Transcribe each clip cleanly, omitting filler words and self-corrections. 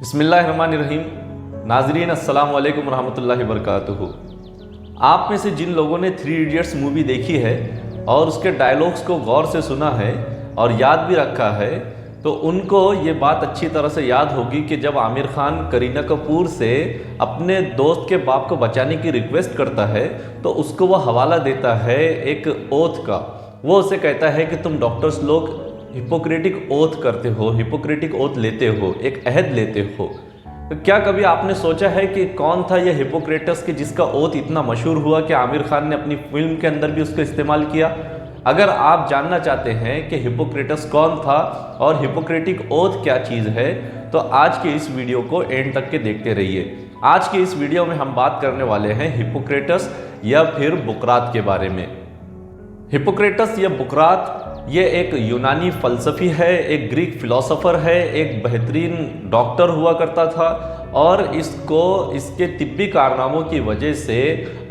بسم اللہ الرحمن الرحیم۔ ناظرین السلام علیکم ورحمۃ اللہ وبرکاتہ۔ آپ میں سے جن لوگوں نے 3 ایڈیٹس مووی دیکھی ہے اور اس کے ڈائلاگس کو غور سے سنا ہے اور یاد بھی رکھا ہے تو ان کو یہ بات اچھی طرح سے یاد ہوگی کہ جب عامر خان کرینہ کپور سے اپنے دوست کے باپ کو بچانے کی ریکویسٹ کرتا ہے تو اس کو وہ حوالہ دیتا ہے ایک اوتھ کا۔ وہ اسے کہتا ہے کہ تم ڈاکٹرز لوگ ہپوکریٹک اوتھ کرتے ہو، ہپوکریٹک اوتھ لیتے ہو، ایک عہد لیتے ہو۔ تو کیا کبھی آپ نے سوچا ہے کہ کون تھا یہ ہپوکریٹس کہ جس کا اوتھ اتنا مشہور ہوا کہ عامر خان نے اپنی فلم کے اندر بھی اس کا استعمال کیا؟ اگر آپ جاننا چاہتے ہیں کہ ہپوکریٹس کون تھا اور ہپوکریٹک اوتھ کیا چیز ہے تو آج کے اس ویڈیو کو اینڈ تک کے دیکھتے رہیے۔ آج کے اس ویڈیو میں ہم بات کرنے والے ہیں ہپوکریٹس یا پھر بقراط کے بارے میں۔ ہپوکریٹس یا بقراط یہ ایک یونانی فلسفی ہے، ایک گریک فلسفر ہے، ایک بہترین ڈاکٹر ہوا کرتا تھا اور اس کو اس کے طبی کارناموں کی وجہ سے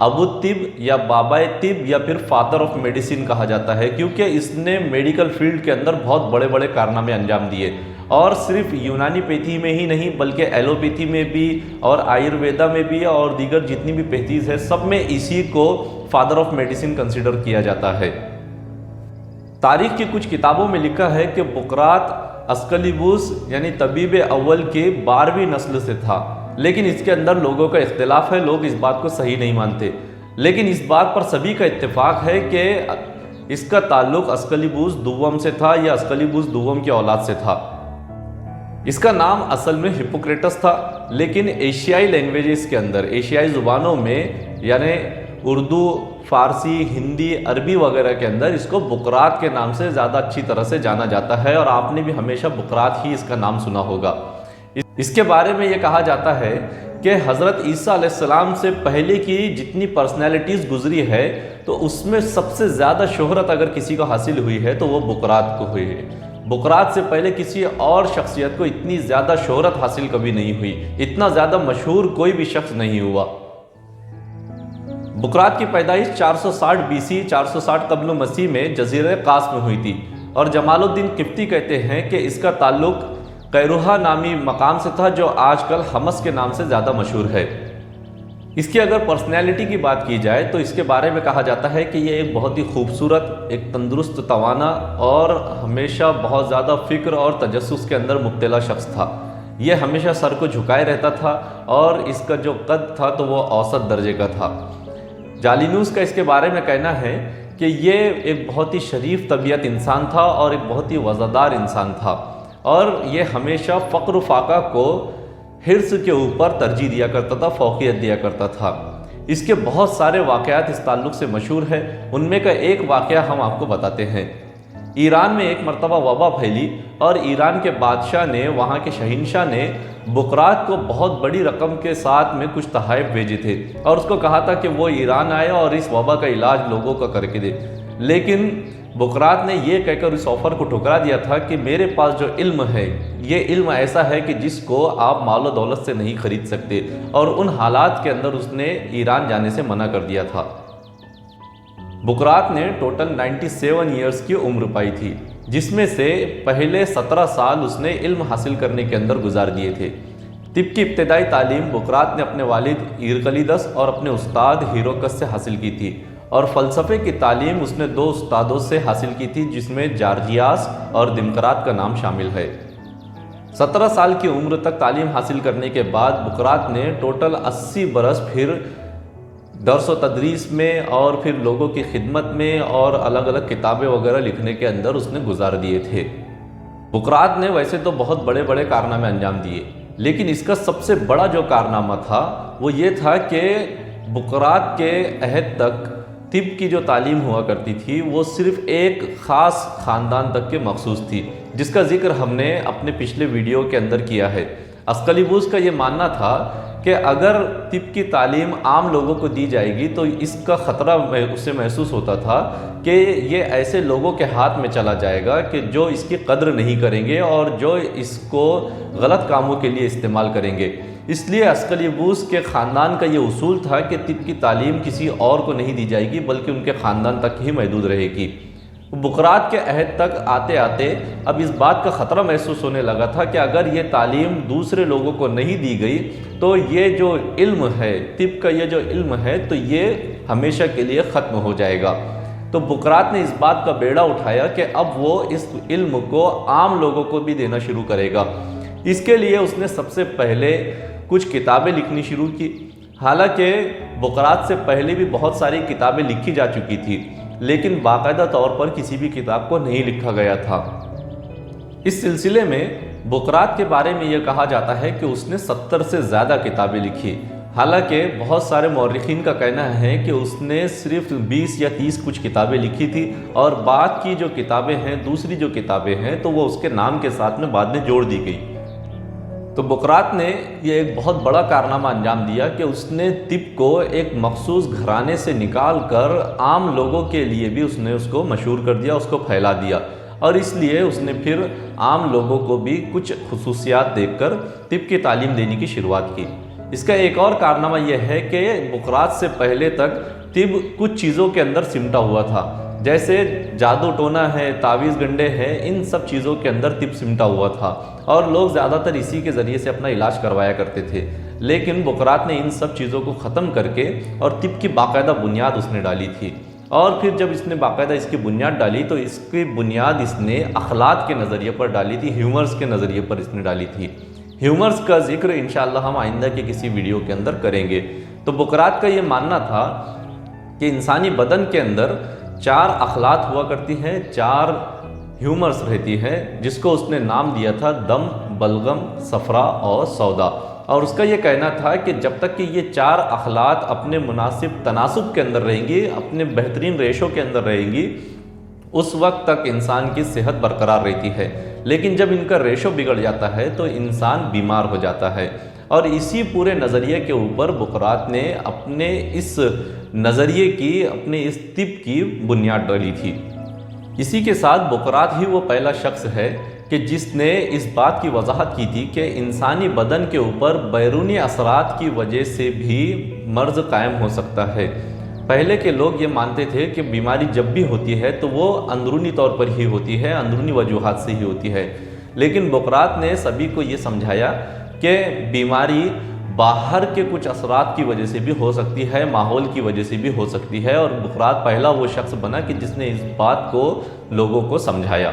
ابو طب یا بابائے طب یا پھر فادر آف میڈیسن کہا جاتا ہے، کیونکہ اس نے میڈیکل فیلڈ کے اندر بہت بڑے بڑے کارنامے انجام دیے اور صرف یونانی پیتھی میں ہی نہیں بلکہ ایلوپیتھی میں بھی اور آیورویدا میں بھی اور دیگر جتنی بھی پیتھیز ہے سب میں اسی کو فادر آف میڈیسن کنسیڈر کیا جاتا ہے۔ تاریخ کی کچھ کتابوں میں لکھا ہے کہ بقراط اسکلیبوس یعنی طبیب اول کی 12ویں نسل سے تھا، لیکن اس کے اندر لوگوں کا اختلاف ہے، لوگ اس بات کو صحیح نہیں مانتے، لیکن اس بات پر سبھی کا اتفاق ہے کہ اس کا تعلق اسکلیبوس دوم سے تھا یا اسکلیبوس دوم کی اولاد سے تھا۔ اس کا نام اصل میں ہپوکریٹس تھا، لیکن ایشیائی لینگویجز کے اندر، ایشیائی زبانوں میں یعنی اردو، فارسی، ہندی، عربی وغیرہ کے اندر اس کو بقراط کے نام سے زیادہ اچھی طرح سے جانا جاتا ہے اور آپ نے بھی ہمیشہ بقراط ہی اس کا نام سنا ہوگا۔ اس کے بارے میں یہ کہا جاتا ہے کہ حضرت عیسیٰ علیہ السلام سے پہلے کی جتنی پرسنالٹیز گزری ہے تو اس میں سب سے زیادہ شہرت اگر کسی کو حاصل ہوئی ہے تو وہ بقراط کو ہوئی ہے۔ بقراط سے پہلے کسی اور شخصیت کو اتنی زیادہ شہرت حاصل کبھی نہیں ہوئی، اتنا زیادہ مشہور کوئی بھی شخص نہیں ہوا۔ بقراط کی پیدائش 460 BC 460 قبل مسیح میں جزیرہ قاس میں ہوئی تھی اور جمال الدین قبطی کہتے ہیں کہ اس کا تعلق قیروہا نامی مقام سے تھا جو آج کل حمص کے نام سے زیادہ مشہور ہے۔ اس کی اگر پرسنالٹی کی بات کی جائے تو اس کے بارے میں کہا جاتا ہے کہ یہ ایک بہت ہی خوبصورت، ایک تندرست، توانا اور ہمیشہ بہت زیادہ فکر اور تجسس کے اندر مبتلا شخص تھا۔ یہ ہمیشہ سر کو جھکائے رہتا تھا اور اس کا جو قد تھا تو وہ اوسط درجے کا تھا۔ جالینوس کا اس کے بارے میں کہنا ہے کہ یہ ایک بہت ہی شریف طبیعت انسان تھا اور ایک بہت ہی وزادار انسان تھا اور یہ ہمیشہ فقر و فاقہ کو حرص کے اوپر ترجیح دیا کرتا تھا، فوقیت دیا کرتا تھا۔ اس کے بہت سارے واقعات اس تعلق سے مشہور ہیں، ان میں کا ایک واقعہ ہم آپ کو بتاتے ہیں۔ ایران میں ایک مرتبہ وبا پھیلی اور ایران کے بادشاہ نے، وہاں کے شہنشاہ نے بقراط کو بہت بڑی رقم کے ساتھ میں کچھ تحائف بھیجے تھے اور اس کو کہا تھا کہ وہ ایران آئے اور اس وبا کا علاج لوگوں کا کر کے دے، لیکن بقراط نے یہ کہہ کر اس آفر کو ٹھکرا دیا تھا کہ میرے پاس جو علم ہے یہ علم ایسا ہے کہ جس کو آپ مال و دولت سے نہیں خرید سکتے، اور ان حالات کے اندر اس نے ایران جانے سے منع کر دیا تھا۔ بقراط نے ٹوٹل 97 ایئرز کی عمر پائی تھی، جس میں سے پہلے 17 سال اس نے علم حاصل کرنے کے اندر گزار دیے تھے۔ طب کی ابتدائی تعلیم بقراط نے اپنے والد ایرکلیدس اور اپنے استاد ہیروکس سے حاصل کی تھی اور فلسفے کی تعلیم اس نے 2 استادوں سے حاصل کی تھی جس میں جارجیاس اور دمقراط کا نام شامل ہے۔ 17 سال کی عمر تک تعلیم حاصل کرنے کے بعد بقراط نے ٹوٹل 80 برس پھر درس و تدریس میں اور پھر لوگوں کی خدمت میں اور الگ الگ کتابیں وغیرہ لکھنے کے اندر اس نے گزار دیے تھے۔ بقراط نے ویسے تو بہت بڑے بڑے کارنامے انجام دیے، لیکن اس کا سب سے بڑا جو کارنامہ تھا وہ یہ تھا کہ بقراط کے عہد تک طب کی جو تعلیم ہوا کرتی تھی وہ صرف ایک خاص خاندان تک کے مخصوص تھی، جس کا ذکر ہم نے اپنے پچھلے ویڈیو کے اندر کیا ہے۔ اسکلیبوس کا یہ ماننا تھا کہ اگر طب کی تعلیم عام لوگوں کو دی جائے گی تو اس کا خطرہ اسے محسوس ہوتا تھا کہ یہ ایسے لوگوں کے ہاتھ میں چلا جائے گا کہ جو اس کی قدر نہیں کریں گے اور جو اس کو غلط کاموں کے لیے استعمال کریں گے۔ اس لیے اسکلیبوس کے خاندان کا یہ اصول تھا کہ طب کی تعلیم کسی اور کو نہیں دی جائے گی بلکہ ان کے خاندان تک ہی محدود رہے گی۔ بقراط کے عہد تک آتے آتے اب اس بات کا خطرہ محسوس ہونے لگا تھا کہ اگر یہ تعلیم دوسرے لوگوں کو نہیں دی گئی تو یہ جو علم ہے، طب کا یہ جو علم ہے، تو یہ ہمیشہ کے لیے ختم ہو جائے گا۔ تو بقراط نے اس بات کا بیڑا اٹھایا کہ اب وہ اس علم کو عام لوگوں کو بھی دینا شروع کرے گا۔ اس کے لیے اس نے سب سے پہلے کچھ کتابیں لکھنی شروع کی۔ حالانکہ بقراط سے پہلے بھی بہت ساری کتابیں لکھی جا چکی تھی، لیکن باقاعدہ طور پر کسی بھی کتاب کو نہیں لکھا گیا تھا۔ اس سلسلے میں بقراط کے بارے میں یہ کہا جاتا ہے کہ اس نے 70 سے زیادہ کتابیں لکھی۔ حالانکہ بہت سارے مورخین کا کہنا ہے کہ اس نے صرف 20 یا 30 کچھ کتابیں لکھی تھی، اور بعد کی جو کتابیں ہیں، دوسری جو کتابیں ہیں، تو وہ اس کے نام کے ساتھ میں بعد میں جوڑ دی گئی۔ تو بقراط نے یہ ایک بہت بڑا کارنامہ انجام دیا کہ اس نے طب کو ایک مخصوص گھرانے سے نکال کر عام لوگوں کے لیے بھی اس نے اس کو مشہور کر دیا، اس کو پھیلا دیا، اور اس لیے اس نے پھر عام لوگوں کو بھی کچھ خصوصیات دیکھ کر طب کی تعلیم دینے کی شروعات کی۔ اس کا ایک اور کارنامہ یہ ہے کہ بقراط سے پہلے تک طب کچھ چیزوں کے اندر سمٹا ہوا تھا، جیسے جادو ٹونا ہے، تعویذ گنڈے ہیں، ان سب چیزوں کے اندر طب سمٹا ہوا تھا، اور لوگ زیادہ تر اسی کے ذریعے سے اپنا علاج کروایا کرتے تھے۔ لیکن بقراط نے ان سب چیزوں کو ختم کر کے اور طب کی باقاعدہ بنیاد اس نے ڈالی تھی، اور پھر جب اس نے باقاعدہ اس کی بنیاد ڈالی تو اس کی بنیاد اس نے اخلاق کے نظریے پر ڈالی تھی، ہیومرز کے نظریے پر اس نے ڈالی تھی۔ ہیومرز کا ذکر انشاءاللہ ہم آئندہ کے کسی ویڈیو کے اندر کریں گے۔ تو بقراط کا یہ ماننا تھا کہ انسانی بدن کے اندر 4 اخلاق ہوا کرتی ہیں، 4 ہیومرز رہتی ہیں، جس کو اس نے نام دیا تھا دم، بلغم، صفرا اور سودا۔ اور اس کا یہ کہنا تھا کہ جب تک کہ یہ 4 اخلاق اپنے مناسب تناسب کے اندر رہیں گی، اپنے بہترین ریشو کے اندر رہیں گی، اس وقت تک انسان کی صحت برقرار رہتی ہے۔ لیکن جب ان کا ریشو بگڑ جاتا ہے تو انسان بیمار ہو جاتا ہے، اور اسی پورے نظریے کے اوپر بقراط نے اپنے اس نظریے کی، اپنے اس طب کی بنیاد ڈالی تھی۔ اسی کے ساتھ بقراط ہی وہ پہلا شخص ہے کہ جس نے اس بات کی وضاحت کی تھی کہ انسانی بدن کے اوپر بیرونی اثرات کی وجہ سے بھی مرض قائم ہو سکتا ہے۔ پہلے کے لوگ یہ مانتے تھے کہ بیماری جب بھی ہوتی ہے تو وہ اندرونی طور پر ہی ہوتی ہے، اندرونی وجوہات سے ہی ہوتی ہے، لیکن بقراط نے سبھی کو یہ سمجھایا کہ بیماری باہر کے کچھ اثرات کی وجہ سے بھی ہو سکتی ہے، ماحول کی وجہ سے بھی ہو سکتی ہے، اور بقراط پہلا وہ شخص بنا کہ جس نے اس بات کو لوگوں کو سمجھایا۔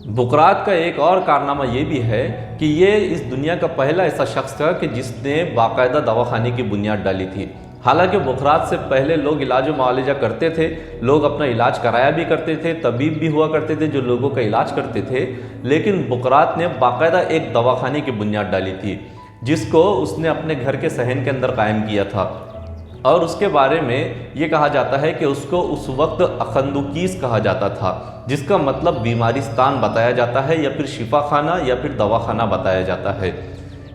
بقراط کا ایک اور کارنامہ یہ بھی ہے کہ یہ اس دنیا کا پہلا ایسا شخص تھا کہ جس نے باقاعدہ دواخانے کی بنیاد ڈالی تھی۔ حالانکہ بقراط سے پہلے لوگ علاج و معالجہ کرتے تھے، لوگ اپنا علاج کرایا بھی کرتے تھے، طبیب بھی ہوا کرتے تھے جو لوگوں کا علاج کرتے تھے، لیکن بقراط نے باقاعدہ ایک دواخانے کی بنیاد ڈالی تھی، جس کو اس نے اپنے گھر کے صحن کے اندر قائم کیا تھا، اور اس کے بارے میں یہ کہا جاتا ہے کہ اس کو اس وقت اخندوکیس کہا جاتا تھا، جس کا مطلب بیمارستان بتایا جاتا ہے، یا پھر شفا خانہ یا پھر دواخانہ بتایا جاتا ہے۔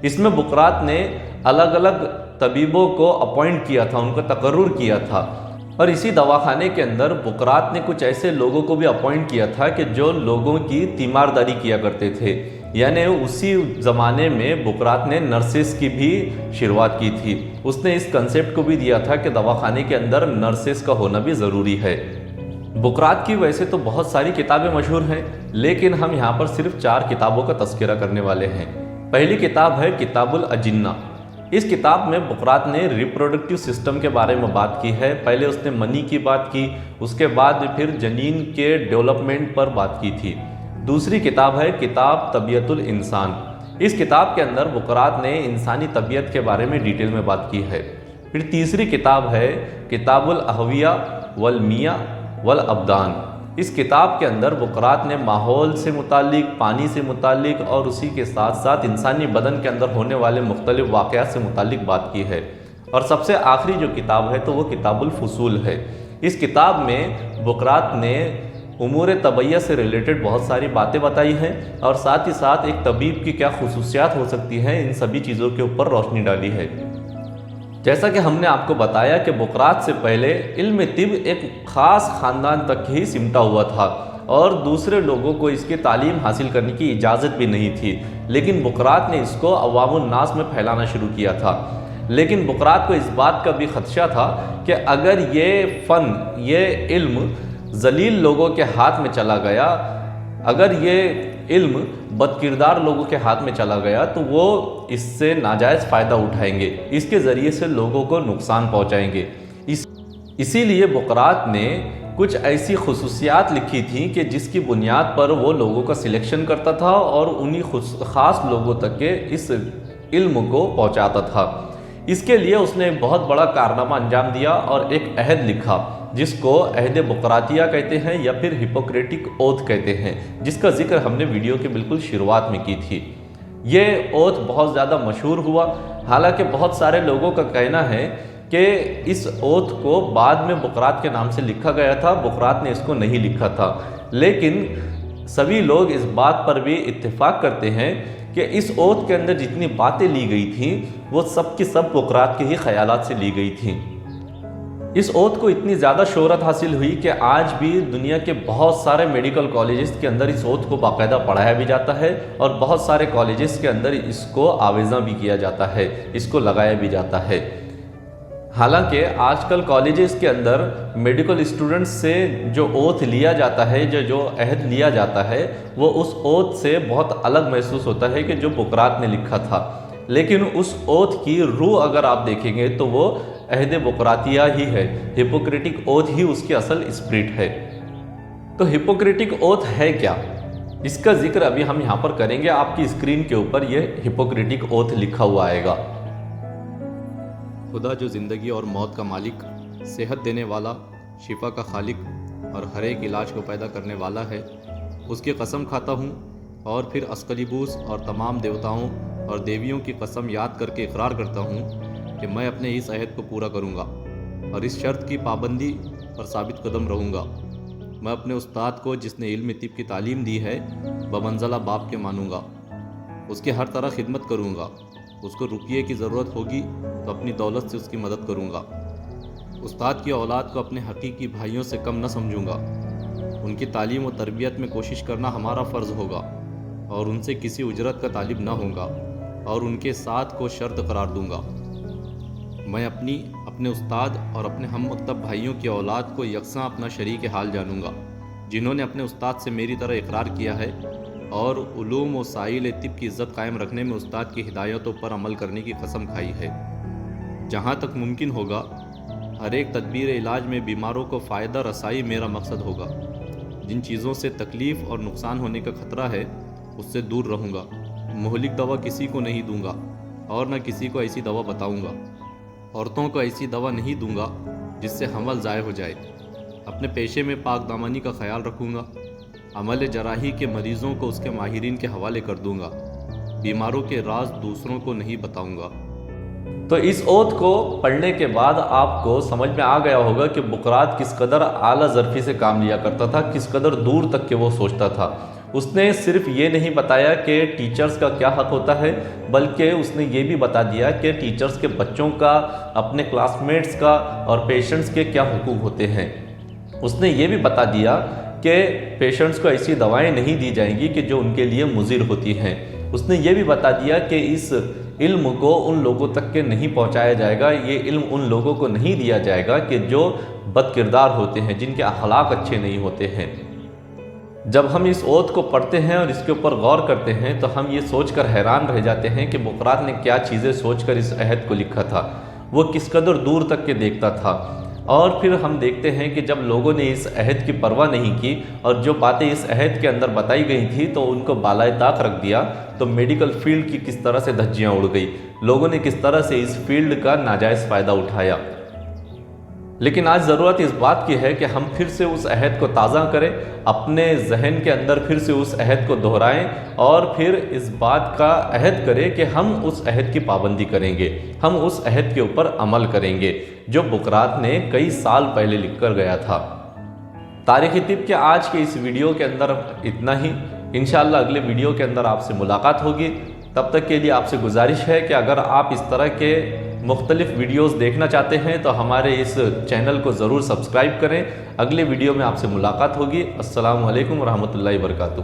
اس میں بقراط نے الگ الگ طبیبوں کو اپوائنٹ کیا تھا، ان کو تقرر کیا تھا، اور اسی دواخانے کے اندر بقراط نے کچھ ایسے لوگوں کو بھی اپوائنٹ کیا تھا کہ جو لوگوں کی تیمارداری کیا کرتے تھے، یعنی اسی زمانے میں بقراط نے نرسز کی بھی شروعات کی تھی۔ اس نے اس کنسیپٹ کو بھی دیا تھا کہ دواخانے کے اندر نرسز کا ہونا بھی ضروری ہے۔ بقراط کی ویسے تو بہت ساری کتابیں مشہور ہیں، لیکن ہم یہاں پر صرف 4 کتابوں کا تذکرہ کرنے والے ہیں۔ پہلی کتاب ہے کتاب الاجنہ۔ اس کتاب میں بقراط نے ریپروڈکٹیو سسٹم کے بارے میں بات کی ہے۔ پہلے اس نے منی کی بات کی، اس کے بعد پھر جنین کے ڈیولپمنٹ پر بات کی تھی۔ دوسری کتاب ہے کتاب طبیعت الانسان۔ اس کتاب کے اندر بقراط نے انسانی طبیعت کے بارے میں ڈیٹیل میں بات کی ہے۔ پھر تیسری کتاب ہے کتاب الاحویہ والمیہ والابدان۔ اس کتاب کے اندر بقراط نے ماحول سے متعلق، پانی سے متعلق، اور اسی کے ساتھ ساتھ انسانی بدن کے اندر ہونے والے مختلف واقعات سے متعلق بات کی ہے۔ اور سب سے آخری جو کتاب ہے تو وہ کتاب الفصول ہے۔ اس کتاب میں بقراط نے امور طبیعیہ سے ریلیٹڈ بہت ساری باتیں بتائی ہیں، اور ساتھ ہی ساتھ ایک طبیب کی کیا خصوصیات ہو سکتی ہیں، ان سبھی چیزوں کے اوپر روشنی ڈالی ہے۔ جیسا کہ ہم نے آپ کو بتایا کہ بقراط سے پہلے علم طب ایک خاص خاندان تک ہی سمٹا ہوا تھا، اور دوسرے لوگوں کو اس کی تعلیم حاصل کرنے کی اجازت بھی نہیں تھی، لیکن بقراط نے اس کو عوام الناس میں پھیلانا شروع کیا تھا۔ لیکن بقراط کو اس بات کا بھی خدشہ تھا کہ اگر یہ فن، یہ علم ذلیل لوگوں کے ہاتھ میں چلا گیا، اگر یہ علم بدکردار لوگوں کے ہاتھ میں چلا گیا تو وہ اس سے ناجائز فائدہ اٹھائیں گے، اس کے ذریعے سے لوگوں کو نقصان پہنچائیں گے۔ اسی لیے بقراط نے کچھ ایسی خصوصیات لکھی تھیں کہ جس کی بنیاد پر وہ لوگوں کا سلیکشن کرتا تھا اور انہی خاص لوگوں تک کے اس علم کو پہنچاتا تھا۔ اس کے لیے اس نے ایک بہت بڑا کارنامہ انجام دیا اور ایک عہد لکھا جس کو عہد بقراطیہ کہتے ہیں یا پھر ہپوکریٹک اوتھ کہتے ہیں، جس کا ذکر ہم نے ویڈیو کے بالکل شروعات میں کی تھی۔ یہ اوتھ بہت زیادہ مشہور ہوا، حالانکہ بہت سارے لوگوں کا کہنا ہے کہ اس اوتھ کو بعد میں بقراط کے نام سے لکھا گیا تھا، بقراط نے اس کو نہیں لکھا تھا، لیکن سبھی لوگ اس بات پر بھی اتفاق کرتے ہیں کہ اس اوتھ کے اندر جتنی باتیں لی گئی تھیں وہ سب کی سب بقراط کے ہی خیالات سے لی گئی تھیں۔ اس اوتھ کو اتنی زیادہ شہرت حاصل ہوئی کہ آج بھی دنیا کے بہت سارے میڈیکل کالجز کے اندر اس اوتھ کو باقاعدہ پڑھایا بھی جاتا ہے اور بہت سارے کالجز کے اندر اس کو آویزاں بھی کیا جاتا ہے، اس کو لگایا بھی جاتا ہے۔ حالانکہ آج کل کالجز کے اندر میڈیکل اسٹوڈنٹس سے جو اوتھ لیا جاتا ہے، جو عہد لیا جاتا ہے، وہ اس اوتھ سے بہت الگ محسوس ہوتا ہے کہ جو بقراط نے لکھا تھا، لیکن اس اوتھ کی روح اگر آپ دیکھیں گے تو وہ عہد بقراطیہ ہی ہے، ہپوکریٹک اوتھ ہی اس کی اصل اسپرٹ ہے۔ تو ہپوکریٹک اوتھ ہے کیا؟ اس کا ذکر ابھی ہم یہاں پر کریں گے۔ آپ کی اسکرین کے اوپر یہ ہپوکریٹک اوتھ لکھا ہوا آئے گا۔ خدا جو زندگی اور موت کا مالک، صحت دینے والا، شفا کا خالق اور ہر ایک علاج کو پیدا کرنے والا ہے، اس کی قسم کھاتا ہوں اور پھر اسکلیبوس اور تمام دیوتاؤں اور دیویوں کی قسم یاد کر کے اقرار کرتا ہوں کہ میں اپنے اس عہد کو پورا کروں گا اور اس شرط کی پابندی پر ثابت قدم رہوں گا۔ میں اپنے استاد کو جس نے علم طب کی تعلیم دی ہے بمنزلہ باپ کے مانوں گا، اس کی ہر طرح خدمت کروں گا، اس کو روپیے کی ضرورت ہوگی تو اپنی دولت سے اس کی مدد کروں گا۔ استاد کی اولاد کو اپنے حقیقی بھائیوں سے کم نہ سمجھوں گا، ان کی تعلیم و تربیت میں کوشش کرنا ہمارا فرض ہوگا اور ان سے کسی اجرت کا طالب نہ ہوں گا اور ان کے ساتھ کو شرط قرار دوں گا۔ میں اپنے استاد اور اپنے ہم مکتب بھائیوں کی اولاد کو یکساں اپنا شریک حال جانوں گا، جنہوں نے اپنے استاد سے میری طرح اقرار کیا ہے اور علوم و سائل طب کی عزت قائم رکھنے میں استاد کی ہدایتوں پر عمل کرنے کی قسم کھائی ہے۔ جہاں تک ممکن ہوگا ہر ایک تدبیر علاج میں بیماروں کو فائدہ رسائی میرا مقصد ہوگا۔ جن چیزوں سے تکلیف اور نقصان ہونے کا خطرہ ہے اس سے دور رہوں گا۔ مہلک دوا کسی کو نہیں دوں گا اور نہ کسی کو ایسی دوا بتاؤں گا۔ عورتوں کو ایسی دوا نہیں دوں گا جس سے حمل ضائع ہو جائے۔ اپنے پیشے میں پاک دامنی کا خیال رکھوں گا۔ عمل جراحی کے مریضوں کو اس کے ماہرین کے حوالے کر دوں گا۔ بیماروں کے راز دوسروں کو نہیں بتاؤں گا۔ تو اس اوتھ کو پڑھنے کے بعد آپ کو سمجھ میں آ گیا ہوگا کہ بقراط کس قدر اعلیٰ ظرفی سے کام لیا کرتا تھا، کس قدر دور تک کہ وہ سوچتا تھا۔ اس نے صرف یہ نہیں بتایا کہ ٹیچرز کا کیا حق ہوتا ہے، بلکہ اس نے یہ بھی بتا دیا کہ ٹیچرز کے بچوں کا، اپنے کلاس میٹس کا اور پیشنٹس کے کیا حقوق ہوتے ہیں۔ اس نے یہ بھی بتا دیا کہ پیشنٹس کو ایسی دوائیں نہیں دی جائیں گی کہ جو ان کے لیے مضر ہوتی ہیں۔ اس نے یہ بھی بتا دیا کہ اس علم کو ان لوگوں تک کے نہیں پہنچایا جائے گا، یہ علم ان لوگوں کو نہیں دیا جائے گا کہ جو بد کردار ہوتے ہیں، جن کے اخلاق اچھے نہیں ہوتے ہیں۔ جب ہم اس اوتھ کو پڑھتے ہیں اور اس کے اوپر غور کرتے ہیں تو ہم یہ سوچ کر حیران رہ جاتے ہیں کہ بقراط نے کیا چیزیں سوچ کر اس عہد کو لکھا تھا، وہ کس قدر دور تک کے دیکھتا تھا۔ اور پھر ہم دیکھتے ہیں کہ جب لوگوں نے اس عہد کی پرواہ نہیں کی اور جو باتیں اس عہد کے اندر بتائی گئی تھی تو ان کو بالائے طاق رکھ دیا، تو میڈیکل فیلڈ کی کس طرح سے دھجیاں اڑ گئی، لوگوں نے کس طرح سے اس فیلڈ کا ناجائز فائدہ اٹھایا۔ لیکن آج ضرورت اس بات کی ہے کہ ہم پھر سے اس عہد کو تازہ کریں، اپنے ذہن کے اندر پھر سے اس عہد کو دہرائیں اور پھر اس بات کا عہد کریں کہ ہم اس عہد کی پابندی کریں گے، ہم اس عہد کے اوپر عمل کریں گے جو بقراط نے کئی سال پہلے لکھ کر گیا تھا۔ تاریخ طب کے آج کے اس ویڈیو کے اندر اتنا ہی۔ انشاءاللہ اگلے ویڈیو کے اندر آپ سے ملاقات ہوگی۔ تب تک کے لیے آپ سے گزارش ہے کہ اگر آپ اس طرح کے مختلف ویڈیوز دیکھنا چاہتے ہیں تو ہمارے اس چینل کو ضرور سبسکرائب کریں۔ اگلے ویڈیو میں آپ سے ملاقات ہوگی۔ السلام علیکم ورحمۃ اللہ وبرکاتہ۔